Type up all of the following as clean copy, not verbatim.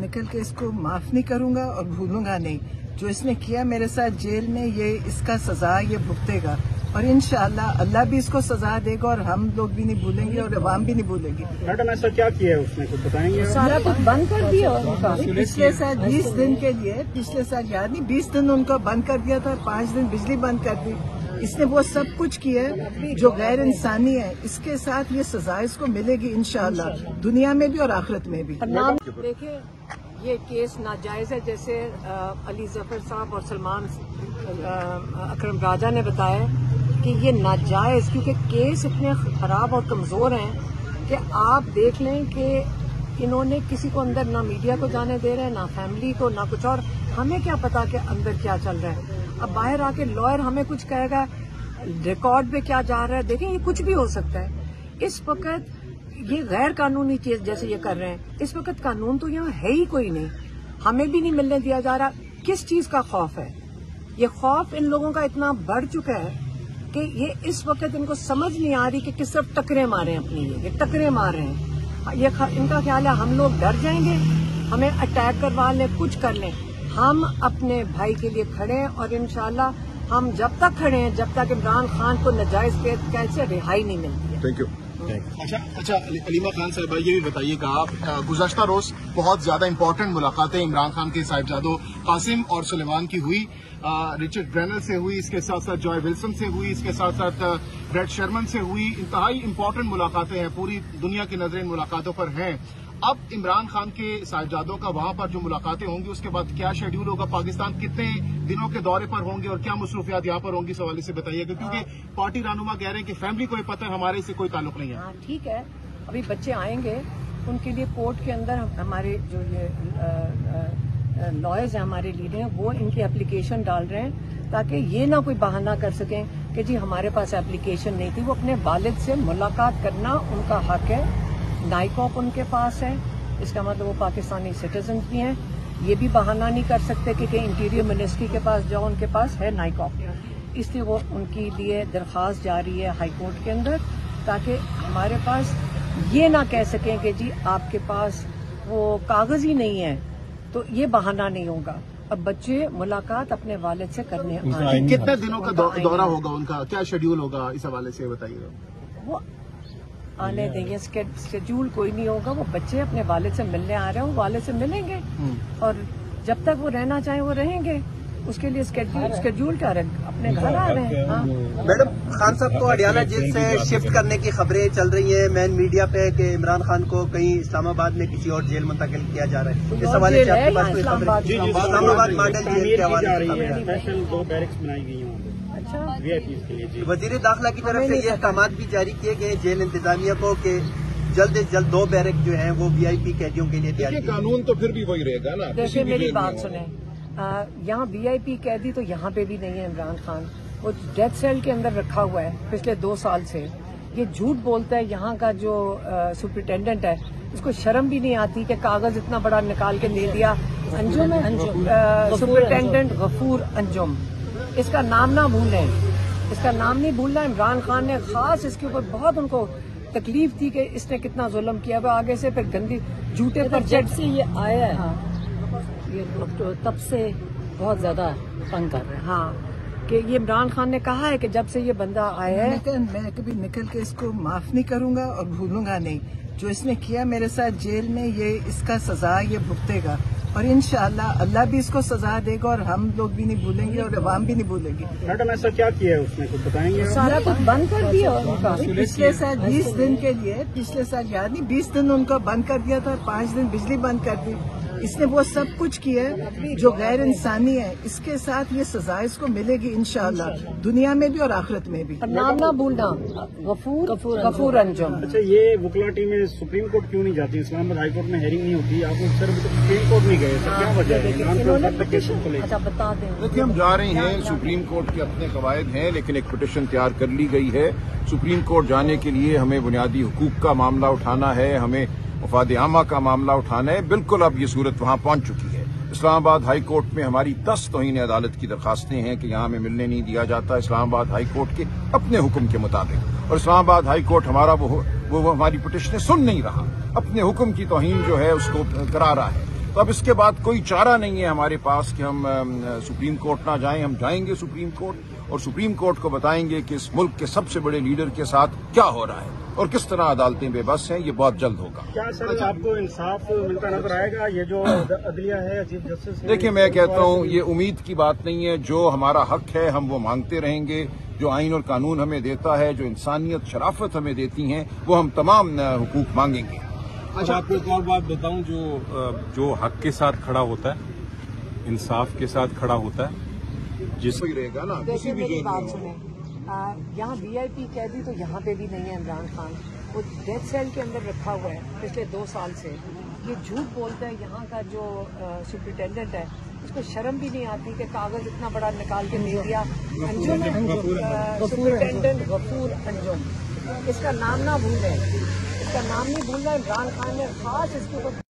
निकल के इसको माफ नहीं करूंगा और भूलूंगा नहीं। जो इसने किया मेरे साथ जेल में, ये इसका सजा ये भुगतेगा और इंशाअल्लाह अल्लाह भी इसको सजा देगा और हम लोग भी नहीं भूलेंगे और अवाम भी नहीं भूलेगी। मैडम ऐसा क्या किया है उसने, कुछ बताएंगे? सारा कुछ बंद कर दिया उनका। पिछले साल 20 दिन के लिए, पिछले साल याद नहीं, 20 दिन उनको बंद कर दिया था, 5 दिन बिजली बंद कर दी। इसने वो सब कुछ किया है जो गैर इंसानी है। इसके साथ ये सजा इसको मिलेगी इंशाअल्लाह, दुनिया में भी और आखिरत में भी। देखिए, ये केस नाजायज है। जैसे अली जफर साहब और सलमान अकरम राजा ने बताया कि ये नाजायज, क्योंकि केस इतने खराब और कमजोर हैं कि आप देख लें कि इन्होंने किसी को अंदर ना मीडिया को जाने दे रहे हैं, ना फैमिली को, ना कुछ और। हमें क्या पता कि अंदर क्या चल रहा है। अब बाहर आके लॉयर हमें कुछ कहेगा, रिकॉर्ड पे क्या जा रहा है। देखें, ये कुछ भी हो सकता है। इस वक्त ये गैर कानूनी चीज जैसे ये कर रहे हैं, इस वक्त कानून तो यहाँ है ही कोई नहीं, हमें भी नहीं मिलने दिया जा रहा। किस चीज का खौफ है? ये खौफ इन लोगों का इतना बढ़ चुका है कि ये इस वक्त इनको समझ नहीं आ रही कि किस तरफ टकरे मारे हैं अपनी। ये टकरे मार रहे हैं। ये इनका ख्याल है हम लोग डर जाएंगे, हमें अटैक करवा लें, कुछ कर लें। हम अपने भाई के लिए खड़े हैं और इंशाल्लाह हम जब तक खड़े हैं, जब तक इमरान खान को नाजायज कैद से रिहाई नहीं मिलती है। Thank you. अच्छा अलीमा खान साहब, ये भी बताइएगा, आप गुज़श्ता रोज बहुत ज्यादा इंपॉर्टेंट मुलाकातें इमरान खान के साहिबजादों कासिम और सुलेमान की हुई, रिचर्ड ब्रेनर से हुई, इसके साथ साथ जॉय विल्सन से हुई, इसके साथ साथ ब्रेड शर्मन से हुई। इंतहाई इंपॉर्टेंट मुलाकातें हैं, पूरी दुनिया की नजरें इन मुलाकातों पर हैं। अब इमरान खान के साहिबजादों का वहां पर जो मुलाकातें होंगी, उसके बाद क्या शेड्यूल होगा? पाकिस्तान कितने दिनों के दौरे पर होंगे और क्या मसरूफियात यहाँ पर होंगी, इस हवाले से बताइएगा, क्योंकि पार्टी रहनुमा कह रहे हैं कि फैमिली को पता है, हमारे इससे कोई ताल्लुक नहीं है। हाँ, ठीक है। अभी बच्चे आएंगे, उनके लिए कोर्ट के अंदर हमारे जो ये लॉयर्स हैं, हमारे लीडर हैं, वो इनकी एप्लीकेशन डाल रहे हैं ताकि ये ना कोई बहाना कर सकें कि जी हमारे पास एप्लीकेशन नहीं थी। वो अपने वालिद से मुलाकात करना उनका हक है। नाइकॉप उनके पास है, इसका मतलब वो पाकिस्तानी सिटीजन भी हैं। ये भी बहाना नहीं कर सकते कि इंटीरियर मिनिस्ट्री के पास जाओ, उनके पास है नाइकॉप। इसलिए वो उनके लिए दरख्वास्त जारी है हाई कोर्ट के अंदर, ताकि हमारे पास ये ना कह सकें कि जी आपके पास वो कागज ही नहीं है, तो ये बहाना नहीं होगा। अब बच्चे मुलाकात अपने वालिद से करने आए। कितने दिनों का दौरा होगा उनका, क्या शेड्यूल होगा, इस हवाले से बताइएगा। वो आने देंगे, शेड्यूल कोई नहीं होगा। वो बच्चे अपने वालिद से मिलने आ रहे हैं, वो वालिद से मिलेंगे और जब तक वो रहना चाहें वो रहेंगे। उसके लिए शेड्यूल क्या रहे, अपने घर आ रहे हैं। हाँ। मैडम, खान साहब को हरियाणा जेल से शिफ्ट करने की खबरें चल रही हैं मेन मीडिया पे कि इमरान खान को कहीं इस्लामाबाद में किसी और जेल मुंतकिल किया जा रहा है। इस हवाले से आपके पास कोई खबरें? इस्लामाबाद मॉडल जेल के हवाले से स्पेशल 2 बैरिक्स बनाई गई हैं। अच्छा, वीआईपी के लिए वजीर दाखिला की तरफ से ये अहकाम भी जारी किए गए जेल इंतजामिया को कि जल्द से जल्द 2 बैरक जो हैं वो वीआईपी कैदियों के लिए तैयार। कानून तो फिर भी वही रहेगा ना। देखिए, मेरी बात सुने, यहाँ वीआईपी कैदी तो यहाँ पे भी नहीं है। इमरान खान वो डेथ सेल के अंदर रखा हुआ है पिछले 2 साल से। ये झूठ बोलता है। यहाँ का जो सुपरिटेंडेंट है, उसको शर्म भी नहीं आती कि कागज इतना बड़ा निकाल के दे दिया। अंजुम है, सुपरिटेंडेंट गफूर अंजुम, इसका नाम ना भूलें, इसका नाम नहीं भूलना। इमरान खान ने खास इसके ऊपर बहुत उनको तकलीफ थी कि इसने कितना जुल्म किया। वो आगे से फिर गंदी झूठे पर जब से ये आया है, हाँ, ये तो तब से बहुत ज्यादा तंग कर रहे हैं। हाँ, कि ये इमरान खान ने कहा है कि जब से ये बंदा आया है, मैं कभी निकल के इसको माफ नहीं करूंगा और भूलूंगा नहीं। जो इसने किया मेरे साथ जेल में, ये इसका सजा ये भुगतेगा और इंशाअल्लाह अल्लाह भी इसको सजा देगा और हम लोग भी नहीं भूलेंगे और अवाम भी नहीं भूलेगी। मैडम ऐसा क्या किया है उसने, कुछ बताएंगे? सारा कुछ बंद कर दिया उनका। पिछले साल 20 दिन के लिए, पिछले साल याद नहीं, 20 दिन उनको बंद कर दिया था, 5 दिन बिजली बंद कर दी। इसने वो सब कुछ किया है जो गैर इंसानी है। इसके साथ ये सजा इसको मिलेगी इंशाअल्लाह, दुनिया में भी और आखिरत में भी। नाम ना भूलना, गफूर अंजुम। अच्छा, ये वकीला टीमें सुप्रीम कोर्ट क्यों नहीं जाती? इस्लामाबाद हाई कोर्ट में हेयरिंग नहीं होती, आप सिर्फ सुप्रीम कोर्ट नहीं गए, क्या वजह है? अच्छा, बता दें। देखिए, हम जा रहे हैं, सुप्रीम कोर्ट के अपने कवायद हैं, लेकिन एक पिटीशन तैयार कर ली गई है। सुप्रीम कोर्ट जाने के लिए हमें बुनियादी हुकूक का मामला उठाना है, हमें मफाद आमा का मामला उठाना है। बिल्कुल अब ये सूरत वहां पहुंच चुकी है। इस्लामाबाद हाई कोर्ट में हमारी 10 तौहीन अदालत की दरखास्तें हैं कि यहाँ हमें मिलने नहीं दिया जाता इस्लामाबाद हाई कोर्ट के अपने हुक्म के मुताबिक, और इस्लामाबाद हाई कोर्ट हमारा वो हमारी पिटीशनें सुन नहीं रहा, अपने हुक्म की तौहीन जो है उसको करा रहा है। तो अब इसके बाद कोई चारा नहीं है हमारे पास कि हम सुप्रीम कोर्ट ना जाएं। हम जाएंगे सुप्रीम कोर्ट और सुप्रीम कोर्ट को बताएंगे कि इस मुल्क के सबसे बड़े लीडर के साथ क्या हो रहा है और किस तरह अदालतें बेबस हैं। ये बहुत जल्द होगा। क्या सर आपको इंसाफ मिलता नजर आएगा? ये जो अदलिया है, चीफ जस्टिस, देखिए, मैं कहता हूँ ये उम्मीद की बात नहीं है। जो हमारा हक है हम वो मांगते रहेंगे। जो आइन और कानून हमें देता है, जो इंसानियत शराफत हमें देती हैं, वो हम तमाम हुकूक मांगेंगे। अच्छा, आपको एक और बात बताऊं, जो हक के साथ खड़ा होता है, इंसाफ के साथ खड़ा होता है, जिस ही रहेगा ना किसी भी मेरी बात सुने, यहाँ वीआईपी कैदी तो यहाँ पे भी नहीं है। इमरान खान वो डेथ सेल के अंदर रखा हुआ है पिछले 2 साल से। ये झूठ बोलता है। यहाँ का जो सुप्रिटेंडेंट है उसको शर्म भी नहीं आती कि कागज इतना बड़ा निकाल के दे दिया। अंजुम है, सुप्रिटेंडेंट गफूर अंजुम, इसका नाम ना भूलें, इसका नाम नहीं भूलना। इमरान खान ने खास इसके ऊपर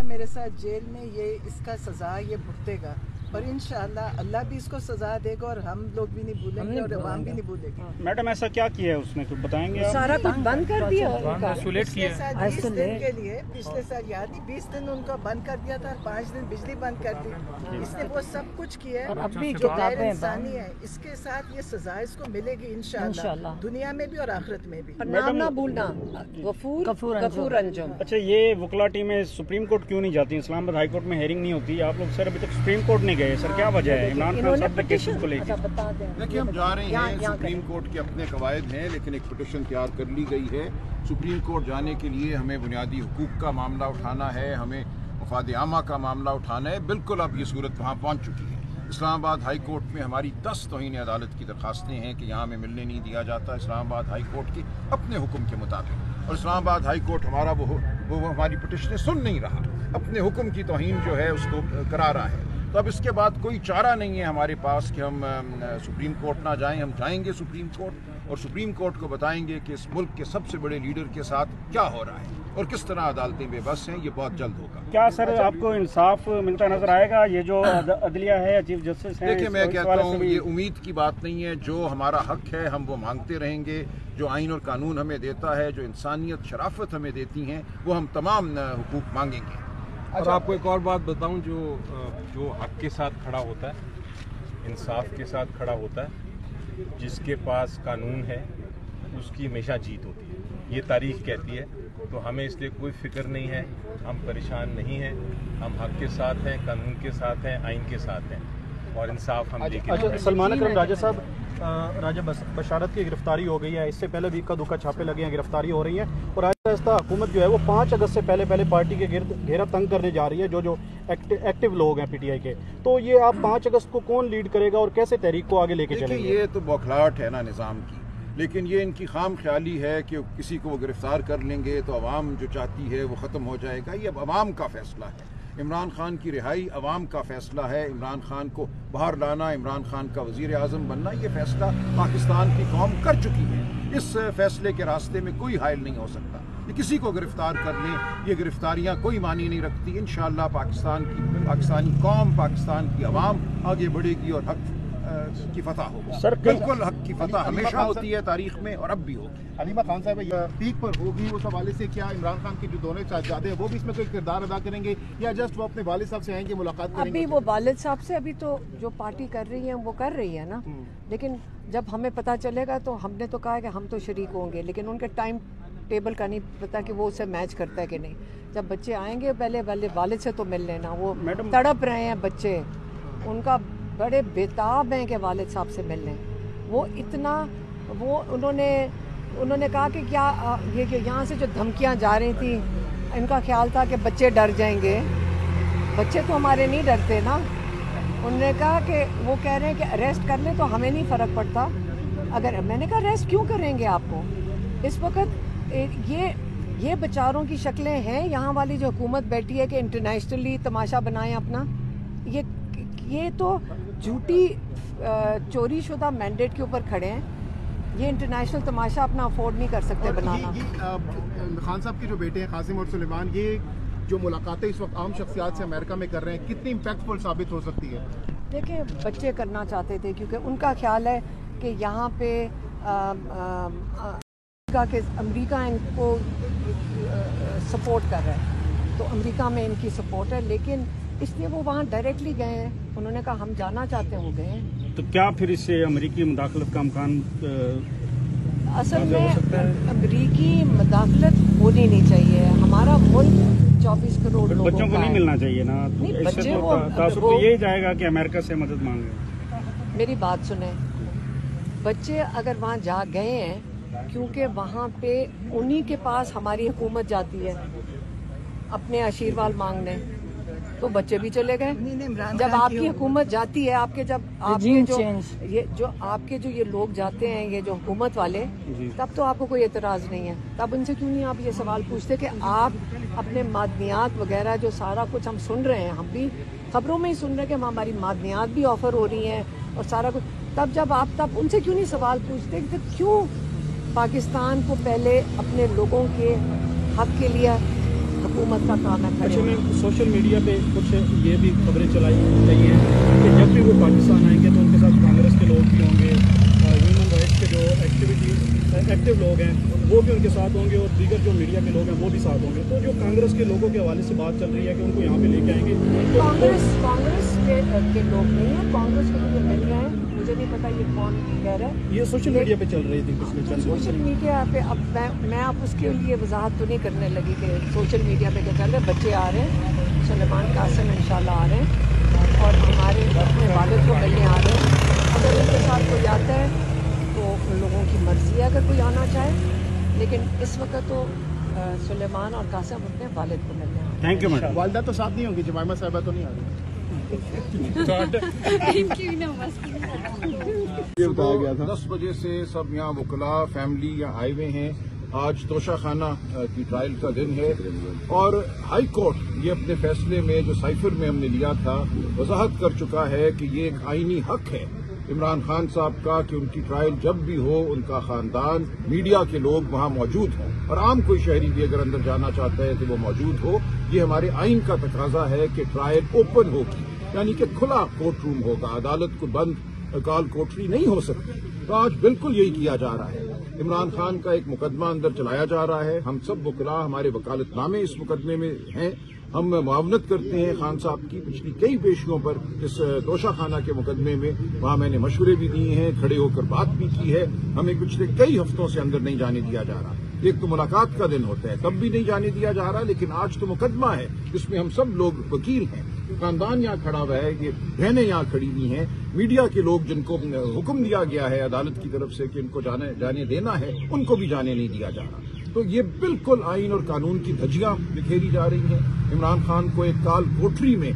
मेरे साथ जेल में ये इसका सजा ये भुगतेगा और इंशाअल्लाह अल्लाह भी इसको सजा देगा और हम लोग भी नहीं भूलेंगे और अवाम भी नहीं भूलेगी। मैडम ऐसा क्या किया है उसने, कुछ बताएंगे आप? सारा कुछ बंद कर दिया। पिछले साल 20 दिन के लिए, पिछले साल याद नहीं 20 दिन उनको बंद कर दिया था, 5 दिन बिजली बंद कर दी। इसने वो सब कुछ किया है जो गैर इंसानी है। इसके साथ ये सजा इसको मिलेगी इंशाअल्लाह, दुनिया में भी और आखिरत में भी। नाम ना भूलना, गफूर अंजुम। अच्छा, ये वकला टीमें सुप्रीम कोर्ट क्यों नहीं जाती? इस्लामाबाद हाई कोर्ट में हेयरिंग नहीं होती, आप लोग सर अभी तक सुप्रीम कोर्ट नहीं गए सर, क्या वजह है? इमरान खान साहब के केसेस को लेकर देखिए, हम जा रहे हैं। सुप्रीम कोर्ट के अपने कवायद हैं, लेकिन एक पिटीशन तैयार कर ली गई है। सुप्रीम कोर्ट जाने के लिए हमें बुनियादी हुकूक का मामला उठाना है, हमें मफाद आमा का मामला उठाना है। बिल्कुल अब ये सूरत वहाँ पहुँच चुकी है। इस्लामाबाद हाई कोर्ट में हमारी 10 तौहीन अदालत की दरखास्तें हैं कि यहाँ हमें मिलने नहीं दिया जाता इस्लामाबाद हाई कोर्ट के अपने हुक्म के मुताबिक, और इस्लामाबाद हाई कोर्ट हमारा वो हमारी पिटीशनें सुन नहीं रहा, अपने हुक्म की तौहीन जो है उसको करा रहा है। तो अब इसके बाद कोई चारा नहीं है हमारे पास कि हम सुप्रीम कोर्ट ना जाएं। हम जाएंगे सुप्रीम कोर्ट और सुप्रीम कोर्ट को बताएंगे कि इस मुल्क के सबसे बड़े लीडर के साथ क्या हो रहा है और किस तरह अदालतें बेबस हैं। ये बहुत जल्द होगा। क्या सर आपको इंसाफ मिलता नजर आएगा? ये जो अदलिया है, चीफ जस्टिस है, देखिए, मैं कहता हूँ ये उम्मीद की बात नहीं है। जो हमारा हक है हम वो मांगते रहेंगे। जो आइन और कानून हमें देता है, जो इंसानियत शराफत हमें देती हैं, वो हम तमाम हुकूक मांगेंगे। और आपको एक और बात बताऊं, जो हक के साथ खड़ा होता है, इंसाफ के साथ खड़ा होता है, जिसके पास कानून है उसकी हमेशा जीत होती है। ये तारीख कहती है। तो हमें इसलिए कोई फिक्र नहीं है, हम परेशान नहीं हैं। हम हक के साथ हैं, कानून के साथ हैं, आइन के साथ हैं और इंसाफ हम लेके। सलमान अकरम राजा साहब, राजा बशारत की गिरफ्तारी हो गई है। इससे पहले भी इक्का दुक्का छापे लगे हैं, गिरफ्तारी हो रही है और आहिस्ता हुकूमत जो है वो 5 अगस्त से पहले पार्टी के घेरा तंग करने जा रही है जो एक्टिव लोग हैं पीटीआई के। तो ये आप 5 अगस्त को कौन लीड करेगा और कैसे तहरीक को आगे लेके चलेंगे? ये तो बौखलाहट है ना निज़ाम की, लेकिन ये इनकी खाम ख्याली है कि किसी को वो गिरफ्तार कर लेंगे तो अवाम जो चाहती है वो ख़त्म हो जाएगा। ये अब अवाम का फैसला है। इमरान खान की रिहाई अवाम का फैसला है। इमरान खान को बाहर लाना, इमरान खान का वज़ीर आज़म बनना, ये फैसला पाकिस्तान की कौम कर चुकी है। इस फैसले के रास्ते में कोई हायल नहीं हो सकता। ये किसी को गिरफ्तार कर लें, ये गिरफ्तारियां कोई मानी नहीं रखती। इंशाअल्लाह पाकिस्तानी कौम, पाकिस्तान की अवाम आगे बढ़ेगी और हक की फतह होगी। सर बिल्कुल हक की फतह हमेशा होती है तारीख में और अब भी होगी। हलीमा खान साहब पीक पर होगी, उस हवाले से क्या इमरान खान के जो दोनों साहबजादे हैं वो भी इसमें कोई किरदार अदा करेंगे या जस्ट वो अपने वालिद साहब से आएंगे, मुलाकात करेंगे? अभी वो वालिद साहब से अभी तो जो पार्टी कर रही है वो कर रही है ना, लेकिन जब हमें पता चलेगा तो हमने तो कहा कि हम तो शरीक होंगे, लेकिन उनके टाइम टेबल का नहीं पता कि वो उसे मैच करता है कि नहीं। जब बच्चे आएंगे पहले वालिद से तो मिल लेना। वो तड़प रहे हैं बच्चे, उनका बड़े बेताब हैं कि वालिद साहब से मिलने। वो इतना उन्होंने कहा कि क्या ये कि यहाँ से जो धमकियाँ जा रही थी, इनका ख्याल था कि बच्चे डर जाएंगे। बच्चे तो हमारे नहीं डरते ना। उन्होंने कहा कि वो कह रहे हैं कि अरेस्ट कर ले तो हमें नहीं फ़र्क पड़ता। अगर मैंने कहा अरेस्ट क्यों करेंगे आपको? इस वक्त ये बेचारों की शक्लें हैं। यहाँ वाली जो हुकूमत बैठी है कि इंटरनेशनली तमाशा बनाएं अपना, ये तो झूठी चोरी शुदा मैंडेट के ऊपर खड़े हैं। ये इंटरनेशनल तमाशा अपना अफोर्ड नहीं कर सकते बनाना। खान साहब के जो बेटे हैं कासिम और सुलेमान, ये जो मुलाकातें इस वक्त आम शख्सियात से अमेरिका में कर रहे हैं, कितनी इम्पैक्टफुल साबित हो सकती है? देखिए, बच्चे करना चाहते थे क्योंकि उनका ख्याल है कि यहाँ पे अमेरिका इनको सपोर्ट कर रहा है। تو امریکہ میں ان کی سپورٹ ہے، لیکن اس لیے وہ وہاں ڈائریکٹلی گئے ہیں، انہوں نے کہا ہم جانا چاہتے ہیں، وہ گئے ہیں۔ تو کیا پھر اس سے امریکی مداخلت کا امکان اصل میں امریکی مداخلت ہونی نہیں چاہیے، ہمارا ملک 24 کروڑ لوگوں بچوں کو نہیں ملنا چاہیے نا؟ نہیں، اس سے تو تاثر تو یہی جائے گا کہ امریکہ سے مدد مانگے۔ میری بات سنیں، بچے اگر وہاں جا گئے ہیں کیونکہ وہاں پہ انہی کے پاس ہماری حکومت جاتی ہے اپنے آشیرواد مانگنے، تو بچے بھی چلے گئے۔ جب آپ کی حکومت جاتی ہے، آپ کے جو یہ لوگ جاتے ہیں، یہ جو حکومت والے، تب تو آپ کو کوئی اعتراض نہیں ہے، تب ان سے کیوں نہیں آپ یہ سوال پوچھتے کہ آپ اپنے معدنیات وغیرہ جو سارا کچھ ہم سن رہے ہیں، ہم بھی خبروں میں ہی سن رہے ہیں کہ ہماری معدنیات بھی آفر ہو رہی ہیں اور سارا کچھ، تب ان سے کیوں نہیں سوال پوچھتے کہ کیوں پاکستان کو پہلے اپنے لوگوں کے حق کے لیے حکومت کا کام ہے کھڑے اچھا، ہونا۔ میں سوشل میڈیا پہ کچھ یہ بھی خبریں چلائی گئی ہیں کہ جب بھی وہ پاکستان آئیں گے تو ان کے ساتھ کانگریس کے لوگ بھی ہوں گے، ہیومن رائٹس کے جو ایکٹیو لوگ ہیں وہ بھی ان کے ساتھ ہوں گے، اور دیگر جو میڈیا کے لوگ ہیں وہ بھی ساتھ ہوں گے۔ تو جو کانگریس کے لوگوں کے حوالے سے بات چل رہی ہے کہ ان کو یہاں پہ لے کے آئیں گے، کانگریس کے لوگ نہیں ہیں، کانگریس کے لوگ مل رہے ہیں، مجھے نہیں پتا یہ کون کہہ رہا ہے، یہ سوشل میڈیا پہ چل رہی تھی پچھلے چند دنوں سے۔ سوشل میڈیا پہ اب میں اب اس کے لیے وضاحت تو نہیں کرنے لگی کہ سوشل میڈیا پہ کیا چل رہا ہے۔ بچے آ رہے ہیں، سلیمان قاسم انشاءاللہ آ رہے ہیں اور ہمارے اپنے والد کو ملنے آ رہے ہیں۔ اگر ان کے ساتھ کوئی آتا ہے تو ان لوگوں کی مرضی ہے اگر کوئی آنا چاہے، لیکن اس وقت تو سلیمان اور قاسم اپنے والد کو ملنے آ رہے ہیں۔ Thank you madam. والدہ تو ساتھ نہیں ہوگی، جمائمہ صاحبہ تو نہیں آ رہی؟ صبح 10 بجے سے سب یہاں وکلاء فیملی یہاں آئے ہوئے ہیں۔ آج توشہ خانہ کی ٹرائل کا دن ہے اور ہائی کورٹ یہ اپنے فیصلے میں جو سائفر میں ہم نے لیا تھا وضاحت کر چکا ہے کہ یہ ایک آئینی حق ہے عمران خان صاحب کا کہ ان کی ٹرائل جب بھی ہو ان کا خاندان، میڈیا کے لوگ وہاں موجود ہوں، اور عام کوئی شہری بھی اگر اندر جانا چاہتا ہے تو وہ موجود ہو۔ یہ ہمارے آئین کا تقاضا ہے کہ ٹرائل اوپن ہوگی، یعنی کہ کھلا کورٹ روم ہوگا، عدالت کو بند کال کوٹری نہیں ہو سکتی۔ تو آج بالکل یہی کیا جا رہا ہے، عمران خان کا ایک مقدمہ اندر چلایا جا رہا ہے۔ ہم سب وکلاء، ہمارے وکالت نامے اس مقدمے میں ہیں، ہم معاونت کرتے ہیں خان صاحب کی پچھلی کئی پیشیوں پر اس توشہ خانہ کے مقدمے میں، وہاں میں نے مشورے بھی دیے ہیں، کھڑے ہو کر بات بھی کی ہے۔ ہمیں پچھلے کئی ہفتوں سے اندر نہیں جانے دیا جا رہا، ایک تو ملاقات کا دن ہوتا ہے تب بھی نہیں جانے دیا جا رہا، لیکن آج تو مقدمہ ہے جس میں ہم سب لوگ وکیل ہیں، خاندان یہاں کھڑا ہوا ہے، یہ بہنیں یہاں کھڑی ہوئی ہیں، میڈیا کے لوگ جن کو حکم دیا گیا ہے عدالت کی طرف سے کہ ان کو جانے دینا ہے، ان کو بھی جانے نہیں دیا جا رہا۔ تو یہ بالکل آئین اور قانون کی دھجیاں بکھیری جا رہی ہیں۔ عمران خان کو ایک کال کوٹری میں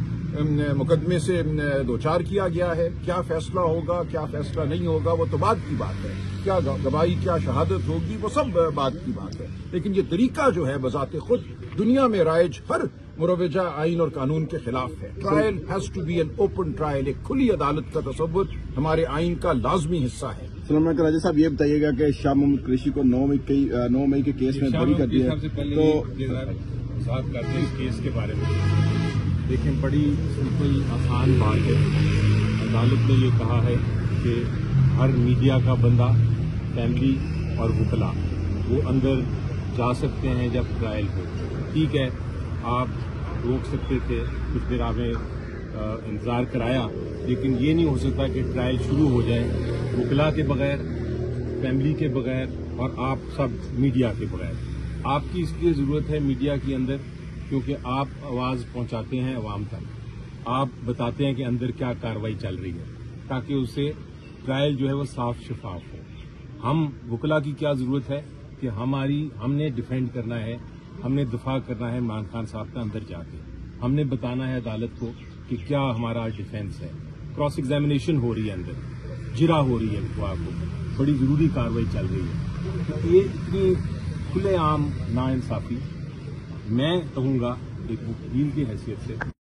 مقدمے سے دوچار کیا گیا ہے، کیا فیصلہ ہوگا کیا فیصلہ نہیں ہوگا وہ تو بعد کی بات ہے، کیا گواہی کیا شہادت ہوگی وہ سب بعد کی بات ہے، لیکن یہ طریقہ جو ہے بذات خود دنیا میں رائج ہر مروجہ آئین اور قانون کے خلاف ہے۔ Trial has to be an open trial, ایک کھلی عدالت کا تصور ہمارے آئین کا لازمی حصہ ہے۔ سلمان راجہ صاحب یہ بتائیے گا کہ شاہ محمد قریشی کو 9 مئی کے کیس میں بری کر دیا تو وضاحت کرتے ہیں اس کیس کے بارے میں۔ دیکھیں، بڑی سمپل آسان بات ہے، عدالت نے یہ کہا ہے کہ ہر میڈیا کا بندہ، فیملی اور وکلاء وہ اندر جا سکتے ہیں جب ٹرائل ہو۔ ٹھیک ہے، آپ روک سکتے تھے، کچھ دیر آپ نے انتظار کرایا، لیکن یہ نہیں ہو سکتا کہ ٹرائل شروع ہو جائے وکلاء کے بغیر، فیملی کے بغیر اور آپ سب میڈیا کے بغیر۔ آپ کی اس لیے ضرورت ہے میڈیا کے اندر کیونکہ آپ آواز پہنچاتے ہیں عوام تک، آپ بتاتے ہیں کہ اندر کیا کارروائی چل رہی ہے تاکہ اسے ٹرائل جو ہے وہ صاف شفاف ہو۔ ہم وکلاء کی کیا ضرورت ہے کہ ہم نے ڈیفینڈ کرنا ہے، ہم نے دفاع کرنا ہے عمران خان صاحب کا اندر جا کے، ہم نے بتانا ہے عدالت کو کہ کیا ہمارا ڈیفینس ہے۔ کراس ایگزامینیشن ہو رہی ہے، اندر جرا ہو رہی ہے گواہ کو، بڑی ضروری کارروائی چل رہی ہے۔ یہ اتنی کھلے عام ناانصافی میں کہوں گا ایک وکیل کی حیثیت سے